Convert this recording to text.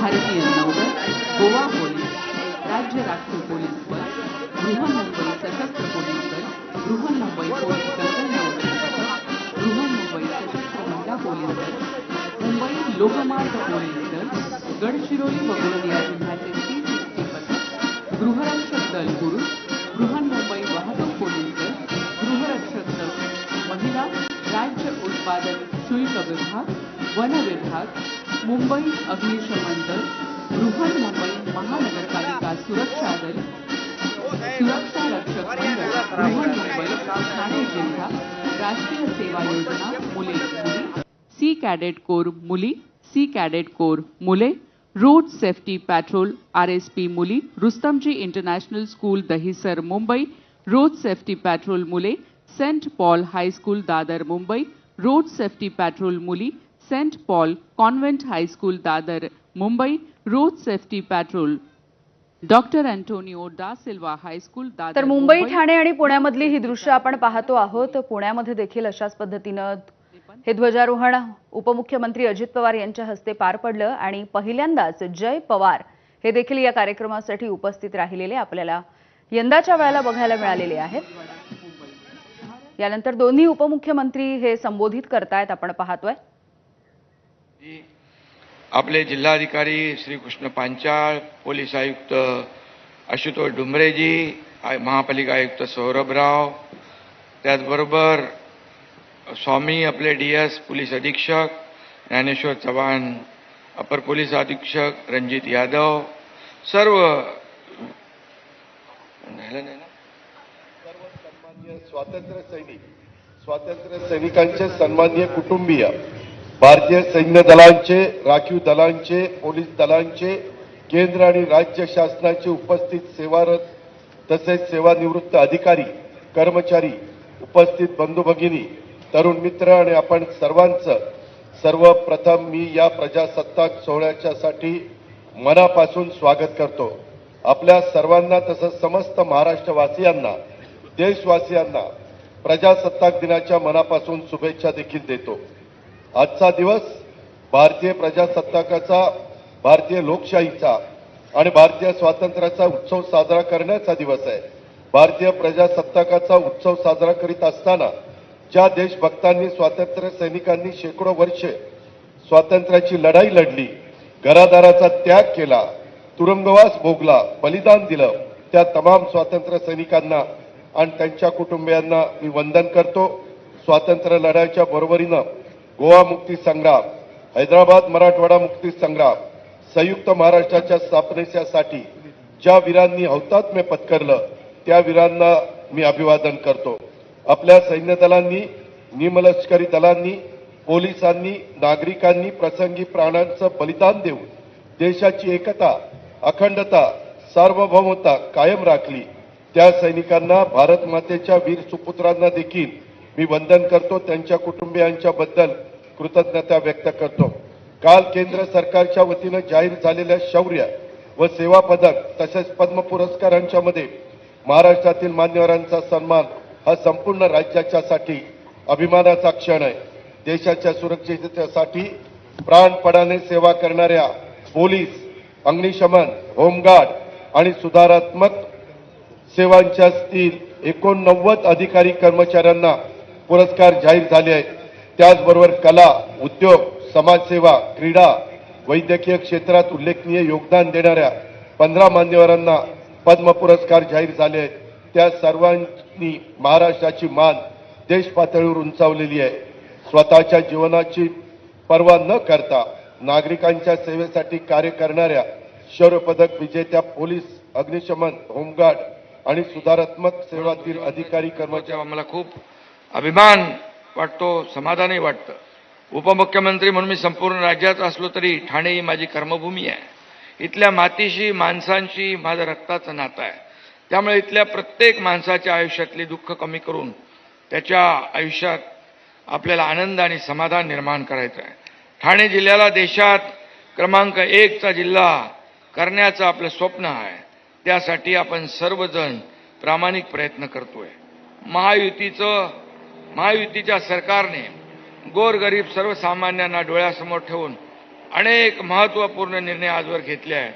भारतीय नौदल, गोवा पोलीस, राज्य राखीव पोलीस बल, बृहन्मुंबई सशस्त्र पोलीस दल, बृहन्मुंबई पोलीस दंडन्यायक पथक, बृहन्मुंबई सशस्त्र महिला पोलीस दल, मुंबई लोकमार्ग पोलीस दल, गडचिरोली व गोंदिया जिल्ह्याचे 360 पथक, गृहरक्षक दल पुरुष, बृहन्मुंबई वाहतूक पोलीस दल, गृहरक्षक दल महिला, राज्य उत्पादन शुल्क विभाग, वन विभाग, मुंबई अग्निशमन दल, बृहन्मुंबई महानगरपालिका सुरक्षा दल, सुरक्षा रक्षक मंडळ, बृहन्मुंबई, ठाणे जिल्हा, राष्ट्रीय सेवा योजना मुले मुली, सी कॅडेट कोर मुली, सी कॅडेट कोर मुले, रोड सेफ्टी पॅट्रोल RSP मुली, Rustomjee international school Dahisar Mumbai, road safety patrol मुले, saint Paul high school Dadar Mumbai, road safety patrol मुली, saint Paul convent high school Dadar Mumbai, road safety patrol doctor Antonio da Silva high school Dadar. तर मुंबई, ठाणे आणि पुण्यामधली ही दृश्य आपण पाहतो आहोत. पुण्यामध्ये देखील अशाच पद्धतीनं हे ध्वजारोहण उपमुख्यमंत्री अजित पवार यांच्या हस्ते पार पडलं आणि पहिल्यांदाच जय पवार हे देखील या कार्यक्रमासाठी उपस्थित राहिलेले आपल्याला यंदाच्या वेळेला बघायला मिळालेले आहेत. यानंतर दोन्ही उपमुख्यमंत्री हे संबोधित करतायत आपण पाहतोय. आपले जिल्हाधिकारी श्री कृष्ण पांचाळ, पोलीस आयुक्त आशुतोष डुंबरेजी, महापालिका आयुक्त सौरभराव, त्याचबरोबर स्वामी आपले DS पोलीस अधीक्षक ज्ञानेश्वर चव्हाण, अपर पोलीस अधीक्षक रणजित यादव, सर्व स्वातंत्र्य सैनिकांचे सन्माननीय कुटुंबीय, भारतीय सैन्य दलांचे, राखीव दलांचे, पोलीस दलांचे, केंद्र आणि राज्य शासनाचे उपस्थित सेवारत तसेच सेवानिवृत्त अधिकारी, कर्मचारी, उपस्थित बंधू भगिनी, तरुण मित्र आणि आपण सर्वांचं सर्वप्रथम मी या प्रजासत्ताक सोहळ्याच्यासाठी मनापासून स्वागत करतो. आपल्या सर्वांना तसंच समस्त महाराष्ट्रवासियांना, देशवासियांना प्रजासत्ताक दिनाच्या मनापासून शुभेच्छा देखील देतो. आजचा दिवस भारतीय प्रजासत्ताकाचा, भारतीय लोकशाहीचा आणि भारतीय स्वातंत्र्याचा उत्सव साजरा करण्याचा दिवस आहे. भारतीय प्रजासत्ताकाचा उत्सव साजरा करीत असताना ज्या देशभक्तांनी, स्वातंत्र्य सैनिकांनी शेकडो वर्षे स्वातंत्र्याची लढाई लढली, घरादाराचा त्याग केला, तुरुंगवास भोगला, बलिदान दिलं, त्या तमाम स्वातंत्र्य सैनिकांना आणि त्यांच्या कुटुंबियांना मी वंदन करतो. स्वातंत्र्य लढ्याच्या बरोबरीनं गोवा मुक्ती संग्राम, हैदराबाद मराठवाडा मुक्ती संग्राम, संयुक्त महाराष्ट्राच्या स्थापनेसाठी ज्या वीरांनी हौतात्म्य पत्करलं त्या वीरांना मी अभिवादन करतो. आपल्या सैन्य दलांनी, निमलष्करी दलांनी, पोलिसांनी, नागरिकांनी प्रसंगी प्राणांचं बलिदान देऊन देशाची एकता, अखंडता, सार्वभौमता कायम राखली. त्या सैनिकांना, भारत मातेच्या वीर सुपुत्रांना देखील मी वंदन करतो. त्यांच्या कुटुंबियांच्या बद्दल कृतज्ञता व्यक्त करतो. काल केंद्र सरकारच्या वतीनं जाहीर झालेल्या शौर्य व सेवा पदक तसेच पद्म पुरस्कारांच्या मध्ये महाराष्ट्रातील मान्यवरांचा सन्मान हा संपूर्ण राज्याच्यासाठी अभिमानाचा क्षण आहे. देशाच्या सुरक्षिततेसाठी प्राणपणाने सेवा करणाऱ्या पोलीस, अग्निशमन, होमगार्ड आणि सुधारात्मक सेवांच्या 89 अधिकारी कर्मचाऱ्यांना पुरस्कार जाहीर झाले आहेत. त्याचबरोबर कला, उद्योग, समाजसेवा, क्रीडा, वैद्यकीय क्षेत्रात उल्लेखनीय योगदान देणाऱ्या 15 मान्यवरांना पद्म पुरस्कार जाहीर झाले आहेत. त्या सर्वांनी महाराष्ट्राची मान देश पातळीवर उंचावलेली आहे. स्वतःच्या जीवनाची पर्वा न करता नागरिकांच्या सेवेसाठी कार्य करणाऱ्या शौर्य पदक विजेत्या पोलीस, अग्निशमन, होमगार्ड आणि सुधारात्मक सेवातील अधिकारी कर्मचारी मला खूप अभिमान वाटतो, समाधानही वाटतं. उपमुख्यमंत्री म्हणून मी संपूर्ण राज्यात असलो तरी ठाणे ही माझी कर्मभूमी आहे. इथल्या मातीशी, माणसांशी माझं रक्ताचं नातं आहे. त्यामुळे इथल्या प्रत्येक माणसाच्या आयुष्यातली दुःख कमी करून त्याच्या आयुष्यात आपल्याला आनंद आणि समाधान निर्माण करायचं आहे. ठाणे जिल्ह्याला देशात क्रमांक 1 चा जिल्हा करण्याचं आपलं स्वप्न आहे. त्यासाठी आपण सर्वजण प्रामाणिक प्रयत्न करतोय. महायुतीच्या सरकारने गोरगरीब सर्वसामान्यांना डोळ्यासमोर ठेवून अनेक महत्त्वपूर्ण निर्णय आजवर घेतले आहेत.